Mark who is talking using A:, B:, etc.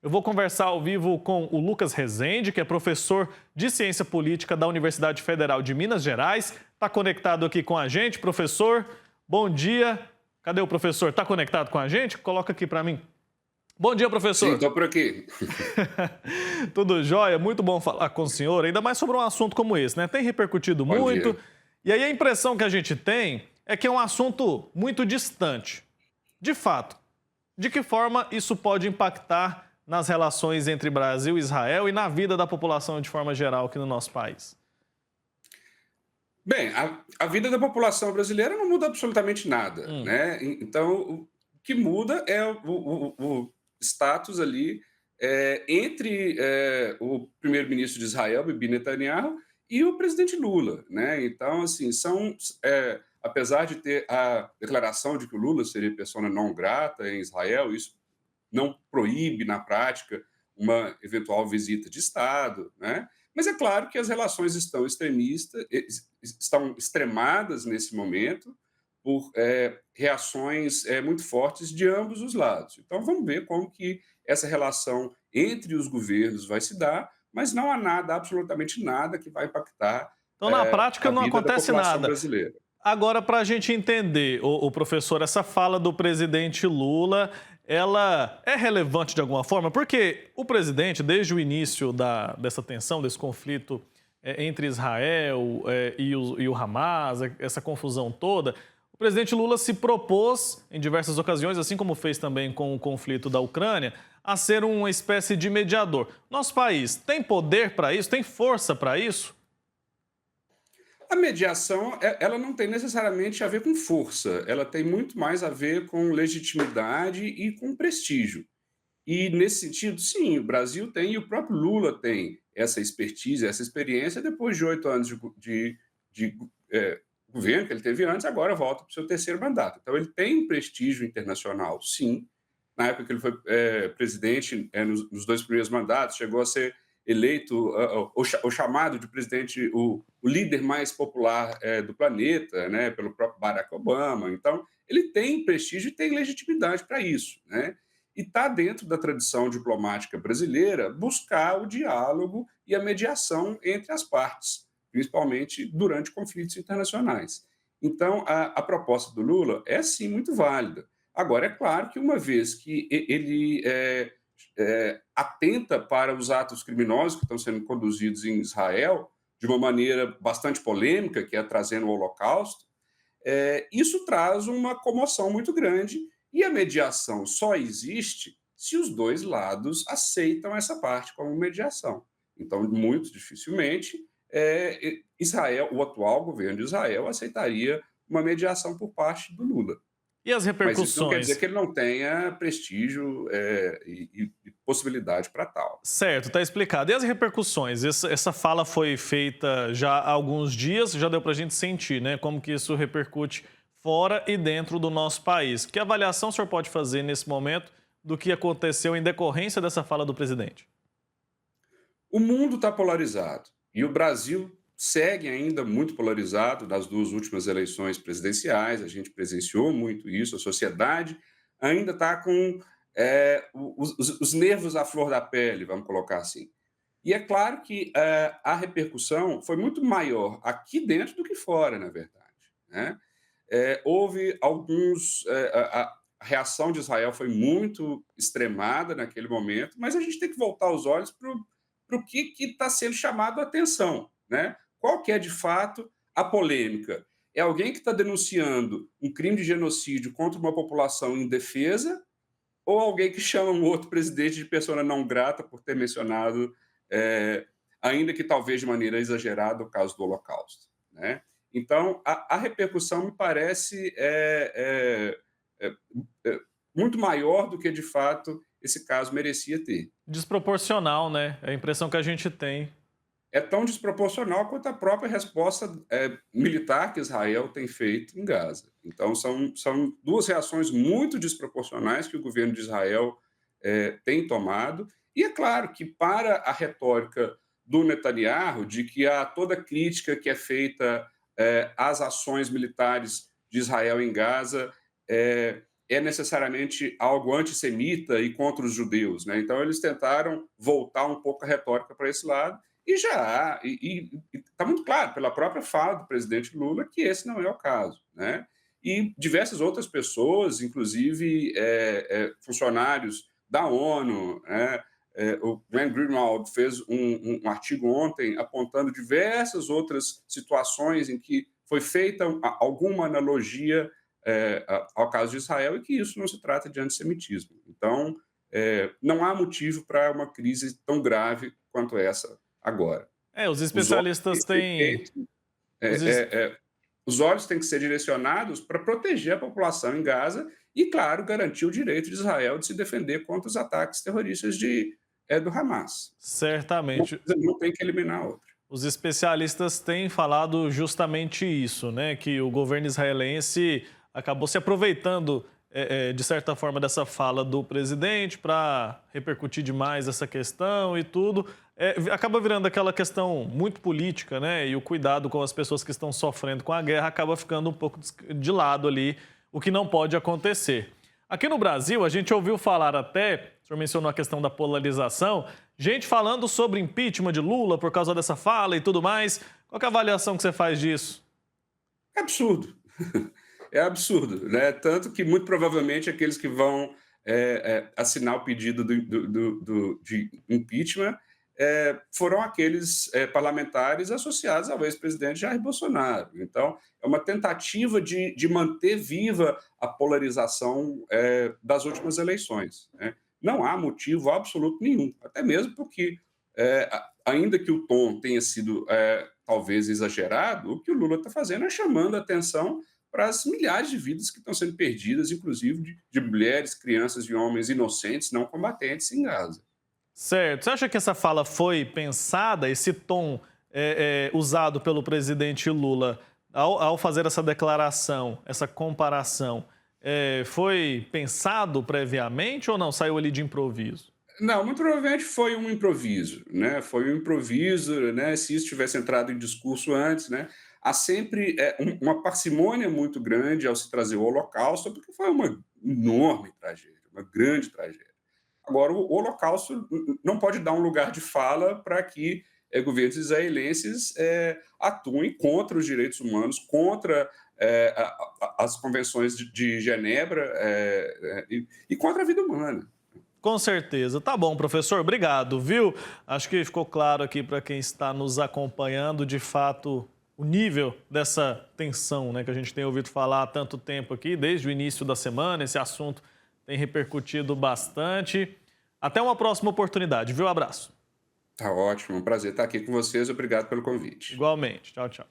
A: Eu vou conversar ao vivo com o Lucas Rezende, que é professor de Ciência Política da Universidade Federal de Minas Gerais. Está conectado aqui com a gente, professor. Bom dia. Cadê o professor? Está conectado com a gente? Coloca aqui para mim. Bom dia,
B: Sim,
A: professor.
B: estou por aqui.
A: Tudo jóia? Muito bom falar com o senhor, ainda mais sobre um assunto como esse, né? Tem repercutido
B: Bom
A: muito,
B: dia.
A: e aí a impressão que a gente tem é que é um assunto muito distante. De fato, de que forma isso pode impactar nas relações entre Brasil e Israel e na vida da população de forma geral aqui no nosso país?
B: Bem, a vida da população brasileira não muda absolutamente nada,
A: Hum,
B: né? Então, o que muda é o status ali entre o primeiro-ministro de Israel, Bibi Netanyahu, e o presidente Lula, né? Então, assim, apesar de ter a declaração de que o Lula seria persona não grata em Israel, isso não proíbe, na prática, uma eventual visita de Estado, né? Mas é claro que as relações estão extremadas nesse momento por reações muito fortes de ambos os lados. Então vamos ver como que essa relação entre os governos vai se dar, mas não há nada, absolutamente nada, que vai impactar
A: Então, na
B: a
A: prática, não
B: vida da
A: acontece
B: população
A: nada.
B: brasileira.
A: Agora, para a gente entender, o professor, essa fala do presidente Lula, ela é relevante de alguma forma? Porque o presidente, desde o início dessa tensão, desse conflito entre Israel e o Hamas, essa confusão toda, o presidente Lula se propôs, em diversas ocasiões, assim como fez também com o conflito da Ucrânia, a ser uma espécie de mediador. Nosso país tem poder para isso? Tem força para isso?
B: A mediação, ela não tem necessariamente a ver com força, ela tem muito mais a ver com legitimidade e com prestígio. E nesse sentido, sim, o Brasil tem e o próprio Lula tem essa expertise, essa experiência, depois de 8 anos de governo que ele teve antes, agora volta para o seu terceiro mandato. Então, ele tem um prestígio internacional, sim. Na época que ele foi presidente, nos dois primeiros mandatos, chegou a ser eleito o chamado de presidente, o líder mais popular do planeta, né, pelo próprio Barack Obama. Então, ele tem prestígio e tem legitimidade para isso, né? E está dentro da tradição diplomática brasileira buscar o diálogo e a mediação entre as partes, principalmente durante conflitos internacionais. Então, a proposta do Lula é sim muito válida. Agora, é claro que uma vez que ele atenta para os atos criminosos que estão sendo conduzidos em Israel, de uma maneira bastante polêmica, que é trazendo o Holocausto, isso traz uma comoção muito grande e a mediação só existe se os dois lados aceitam essa parte como mediação. Então, muito dificilmente, Israel, o atual governo de Israel, aceitaria uma mediação por parte do Lula.
A: E as
B: Mas isso não quer dizer
A: repercussões?
B: que ele não tenha prestígio e possibilidade para tal.
A: Certo, está explicado. E as repercussões? Essa fala foi feita já há alguns dias, já deu para a gente sentir, né? Como que isso repercute fora e dentro do nosso país. Que avaliação o senhor pode fazer nesse momento do que aconteceu em decorrência dessa fala do presidente?
B: O mundo está polarizado e o Brasil segue ainda muito polarizado nas duas últimas eleições presidenciais. A gente presenciou muito isso. A sociedade ainda está com os nervos à flor da pele, vamos colocar assim. E é claro que a repercussão foi muito maior aqui dentro do que fora, na verdade, né? Houve alguns. A reação de Israel foi muito extremada naquele momento, mas a gente tem que voltar os olhos para o que está sendo chamado a atenção, né? Qual que é, de fato, a polêmica? É alguém que está denunciando um crime de genocídio contra uma população indefesa ou alguém que chama um outro presidente de persona não grata por ter mencionado, ainda que talvez de maneira exagerada, o caso do Holocausto, né? Então, a repercussão me parece é, é, muito maior do que, de fato, esse caso merecia ter.
A: Desproporcional, né? É a impressão que a gente tem.
B: É tão desproporcional quanto a própria resposta militar que Israel tem feito em Gaza. Então, são duas reações muito desproporcionais que o governo de Israel tem tomado. E é claro que, para a retórica do Netanyahu, de que há toda crítica que é feita às ações militares de Israel em Gaza é necessariamente algo antissemita e contra os judeus, né? Então eles tentaram voltar um pouco a retórica para esse lado e já está muito claro pela própria fala do presidente Lula que esse não é o caso, né? E diversas outras pessoas, inclusive funcionários da ONU, né? O Glenn Greenwald fez um artigo ontem apontando diversas outras situações em que foi feita alguma analogia ao caso de Israel e que isso não se trata de antissemitismo. Então, não há motivo para uma crise tão grave quanto essa agora.
A: Os
B: Os olhos
A: especialistas
B: têm que
A: têm.
B: ser
A: Os,
B: é,
A: es-
B: é, é, os olhos têm que ser direcionados para proteger a população em Gaza e, claro, garantir o direito de Israel de se defender contra os ataques terroristas do Hamas. Uma
A: Certamente.
B: coisa não tem que eliminar a outra.
A: Os especialistas têm falado justamente isso, né? Que o governo israelense acabou se aproveitando, de certa forma, dessa fala do presidente para repercutir demais essa questão e tudo. Acaba virando aquela questão muito política, né? E o cuidado com as pessoas que estão sofrendo com a guerra acaba ficando um pouco de lado ali, o que não pode acontecer. Aqui no Brasil, a gente ouviu falar até, o senhor mencionou a questão da polarização, gente falando sobre impeachment de Lula por causa dessa fala e tudo mais. Qual que é a avaliação que você faz disso?
B: É absurdo. É absurdo, né? Tanto que, muito provavelmente, aqueles que vão assinar o pedido de impeachment foram aqueles parlamentares associados ao ex-presidente Jair Bolsonaro. Então, é uma tentativa de manter viva a polarização das últimas eleições, né? Não há motivo absoluto nenhum, até mesmo porque, ainda que o tom tenha sido talvez exagerado, o que o Lula está fazendo é chamando a atenção para as milhares de vidas que estão sendo perdidas, inclusive de mulheres, crianças e homens inocentes, não combatentes em Gaza.
A: Certo. Você acha que essa fala foi pensada, esse tom usado pelo presidente Lula ao fazer essa declaração, essa comparação, foi pensado previamente ou não? Saiu ali de improviso?
B: Não, muito provavelmente foi um improviso, né? Foi um improviso, né? Se isso tivesse entrado em discurso antes, né? Há sempre uma parcimônia muito grande ao se trazer o Holocausto, porque foi uma enorme tragédia, uma grande tragédia. Agora, o Holocausto não pode dar um lugar de fala para que governos israelenses atuem contra os direitos humanos, contra as convenções de Genebra e contra a vida humana.
A: Com certeza. Tá bom, professor. Obrigado, viu? Acho que ficou claro aqui para quem está nos acompanhando, de fato, o nível dessa tensão, né, que a gente tem ouvido falar há tanto tempo aqui, desde o início da semana. Esse assunto tem repercutido bastante. Até uma próxima oportunidade, viu? Abraço.
B: Tá ótimo, um prazer estar aqui com vocês. Obrigado pelo convite.
A: Igualmente. Tchau, tchau.